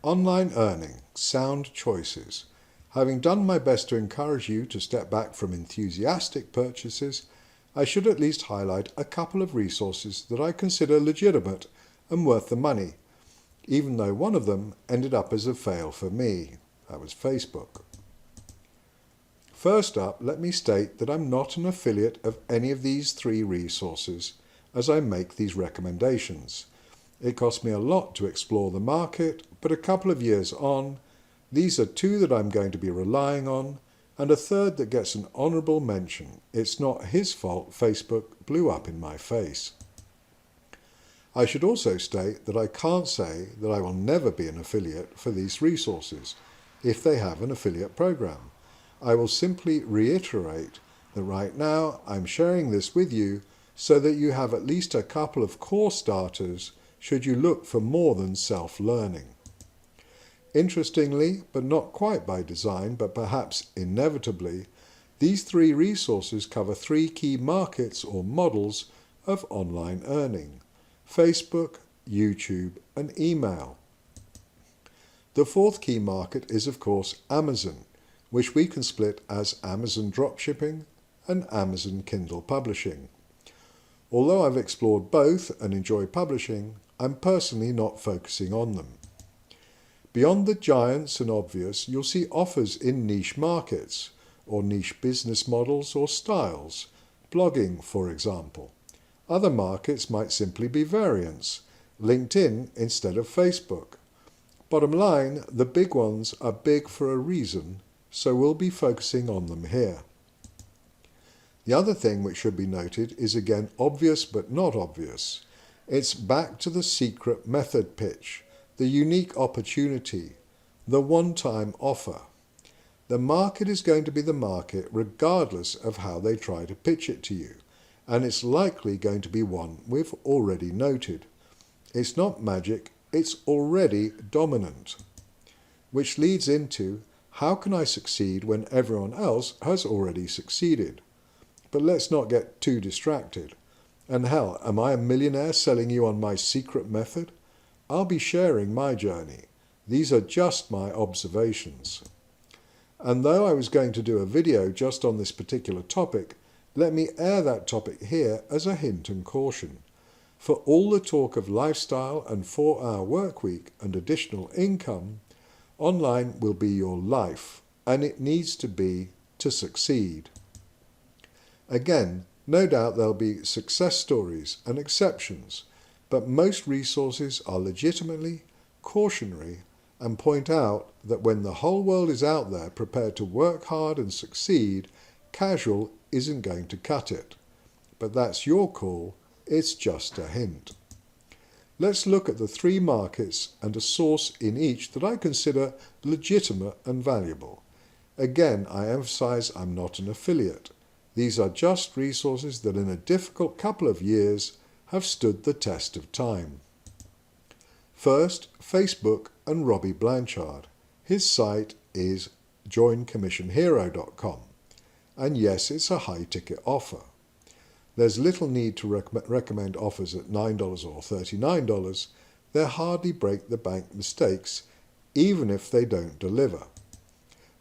Online earning, sound choices. Having done my best to encourage you to step back from enthusiastic purchases, I should at least highlight a couple of resources that I consider legitimate and worth the money, even though one of them ended up as a fail for me. That was Facebook. First up, let me state that I'm not an affiliate of any of these three resources as I make these recommendations. It cost me a lot to explore the market, but a couple of years on, these are two that I'm going to be relying on, and a third that gets an honourable mention. It's not his fault Facebook blew up in my face. I should also state that I can't say that I will never be an affiliate for these resources if they have an affiliate program. I will simply reiterate that right now I'm sharing this with you so that you have at least a couple of core starters should you look for more than self-learning. Interestingly, but not quite by design, but perhaps inevitably, these three resources cover three key markets or models of online earning: Facebook, YouTube, and email. The fourth key market is, of course, Amazon, which we can split as Amazon Dropshipping and Amazon Kindle Publishing. Although I've explored both and enjoy publishing, I'm personally not focusing on them. Beyond the giants and obvious, you'll see offers in niche markets, or niche business models or styles, blogging, for example. Other markets might simply be variants, LinkedIn instead of Facebook. Bottom line, the big ones are big for a reason, so we'll be focusing on them here. The other thing which should be noted is again obvious but not obvious. It's back to the secret method pitch, the unique opportunity, the one-time offer. The market is going to be the market regardless of how they try to pitch it to you, and it's likely going to be one we've already noted. It's not magic, it's already dominant. Which leads into, how can I succeed when everyone else has already succeeded? But let's not get too distracted. And hell, am I a millionaire selling you on my secret method? I'll be sharing my journey. These are just my observations. And though I was going to do a video just on this particular topic, let me air that topic here as a hint and caution. For all the talk of lifestyle and 4-hour work week and additional income, online will be your life, and it needs to be to succeed. Again, no doubt there'll be success stories and exceptions, but most resources are legitimately cautionary and point out that when the whole world is out there prepared to work hard and succeed, casual isn't going to cut it. But that's your call, it's just a hint. Let's look at the three markets and a source in each that I consider legitimate and valuable. Again, I emphasize I'm not an affiliate. These are just resources that in a difficult couple of years have stood the test of time. First, Facebook and Robbie Blanchard. His site is joincommissionhero.com. And yes, it's a high-ticket offer. There's little need to recommend offers at $9 or $39. They're hardly break-the-bank mistakes, even if they don't deliver.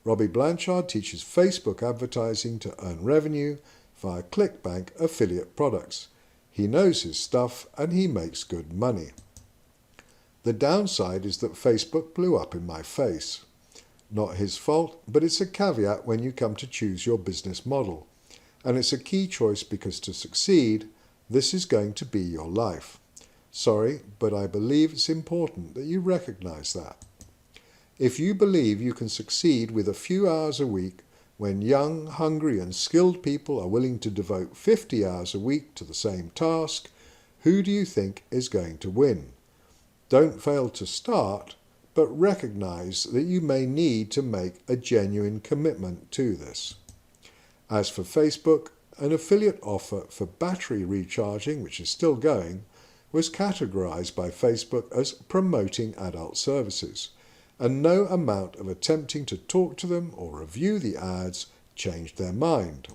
Robbie Blanchard teaches Facebook advertising to earn revenue via ClickBank affiliate products. He knows his stuff and he makes good money. The downside is that Facebook blew up in my face. Not his fault, but it's a caveat when you come to choose your business model. And it's a key choice because to succeed, this is going to be your life. Sorry, but I believe it's important that you recognize that. If you believe you can succeed with a few hours a week when young, hungry and skilled people are willing to devote 50 hours a week to the same task, who do you think is going to win? Don't fail to start, but recognize that you may need to make a genuine commitment to this. As for Facebook, an affiliate offer for battery recharging, which is still going, was categorized by Facebook as promoting adult services, and no amount of attempting to talk to them or review the ads changed their mind.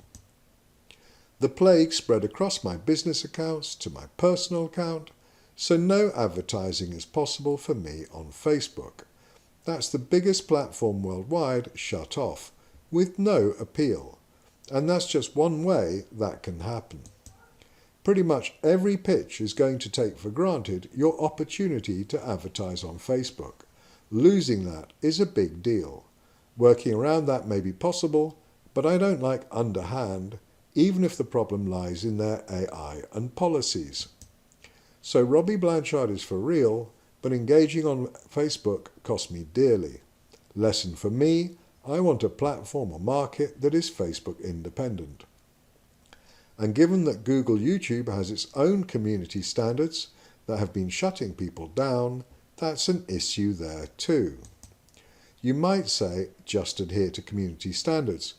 The plague spread across my business accounts to my personal account, so no advertising is possible for me on Facebook. That's the biggest platform worldwide shut off, with no appeal. And that's just one way that can happen. Pretty much every pitch is going to take for granted your opportunity to advertise on Facebook. Losing that is a big deal. Working around that may be possible, but I don't like underhand, even if the problem lies in their AI and policies. So Robbie Blanchard is for real, but engaging on Facebook costs me dearly. Lesson for me, I want a platform or market that is Facebook independent. And given that Google YouTube has its own community standards that have been shutting people down, that's an issue there too. You might say just adhere to community standards,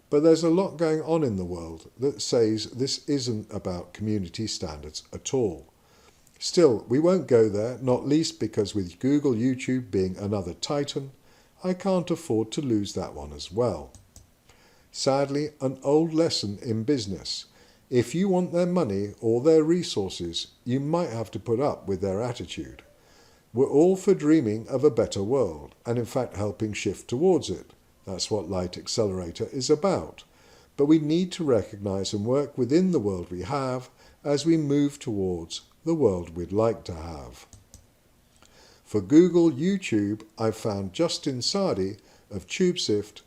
but there's a lot going on in the world that says this isn't about community standards at all. Still, we won't go there, not least because with Google YouTube being another titan, I can't afford to lose that one as well. Sadly, an old lesson in business. If you want their money or their resources, you might have to put up with their attitude. We're all for dreaming of a better world, and in fact helping shift towards it. That's what Light Accelerator is about. But we need to recognise and work within the world we have as we move towards the world we'd like to have. For Google YouTube, I've found Justin Sardi of TubeSift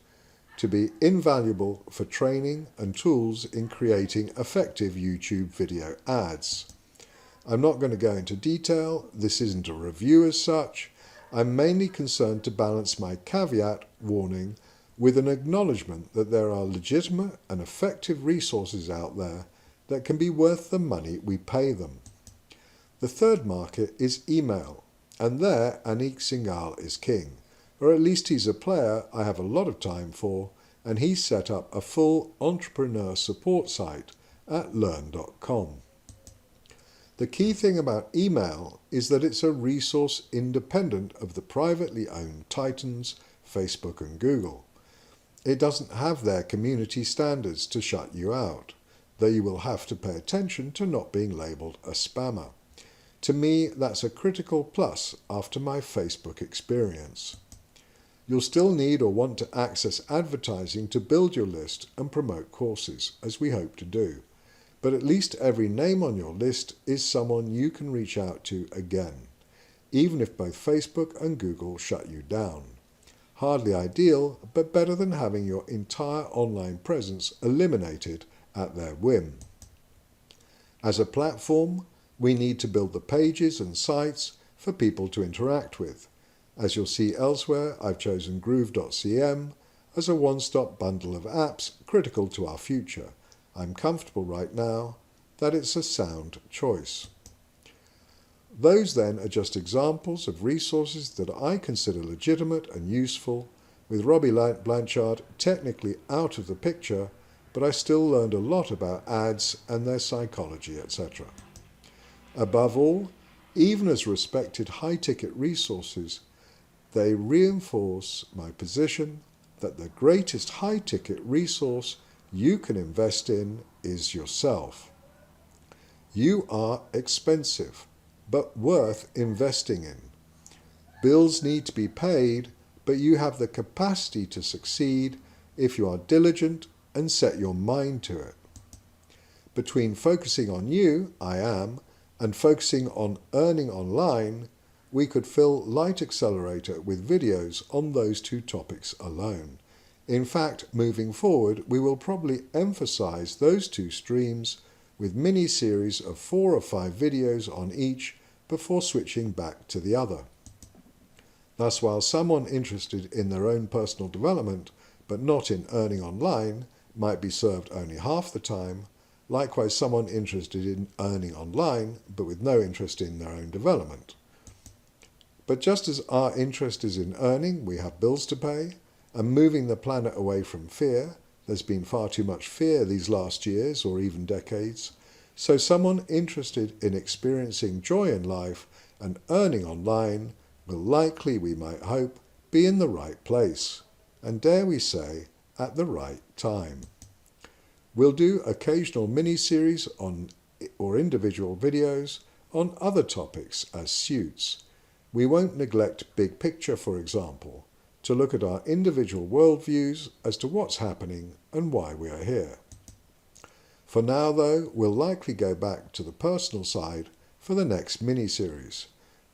to be invaluable for training and tools in creating effective YouTube video ads. I'm not going to go into detail, this isn't a review as such. I'm mainly concerned to balance my caveat warning with an acknowledgement that there are legitimate and effective resources out there that can be worth the money we pay them. The third market is email, and there Anik Singhal is king, or at least he's a player I have a lot of time for, and he's set up a full entrepreneur support site at learn.com. The key thing about email is that it's a resource independent of the privately owned titans, Facebook and Google. It doesn't have their community standards to shut you out, though you will have to pay attention to not being labelled a spammer. To me, that's a critical plus after my Facebook experience. You'll still need or want to access advertising to build your list and promote courses, as we hope to do. But at least every name on your list is someone you can reach out to again, even if both Facebook and Google shut you down. Hardly ideal, but better than having your entire online presence eliminated at their whim. As a platform, we need to build the pages and sites for people to interact with. As you'll see elsewhere, I've chosen Groove.cm as a one-stop bundle of apps critical to our future. I'm comfortable right now that it's a sound choice. Those then are just examples of resources that I consider legitimate and useful, with Robbie Blanchard technically out of the picture, but I still learned a lot about ads and their psychology, etc. Above all, even as respected high-ticket resources, they reinforce my position that the greatest high-ticket resource you can invest in is yourself. You are expensive, but worth investing in. Bills need to be paid, but you have the capacity to succeed if you are diligent and set your mind to it. Between focusing on you, I am, and focusing on earning online, we could fill Light Accelerator with videos on those two topics alone. In fact, moving forward, we will probably emphasize those two streams with mini-series of 4 or 5 videos on each before switching back to the other. Thus, while someone interested in their own personal development but not in earning online might be served only half the time, likewise someone interested in earning online but with no interest in their own development. But just as our interest is in earning, we have bills to pay, and moving the planet away from fear, there's been far too much fear these last years or even decades, so someone interested in experiencing joy in life and earning online will likely, we might hope, be in the right place, and dare we say, at the right time. We'll do occasional mini-series on or individual videos on other topics as suits. We won't neglect big picture, for example, to look at our individual worldviews as to what's happening and why we are here. For now, though, we'll likely go back to the personal side for the next mini-series.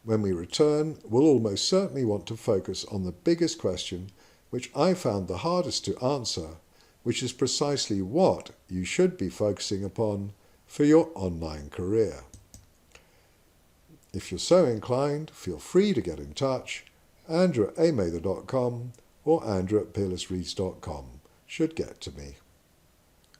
When we return, we'll almost certainly want to focus on the biggest question, which I found the hardest to answer, which is precisely what you should be focusing upon for your online career. If you're so inclined, feel free to get in touch. Andrew@amather.com or Andrew@peerlessreads.com should get to me.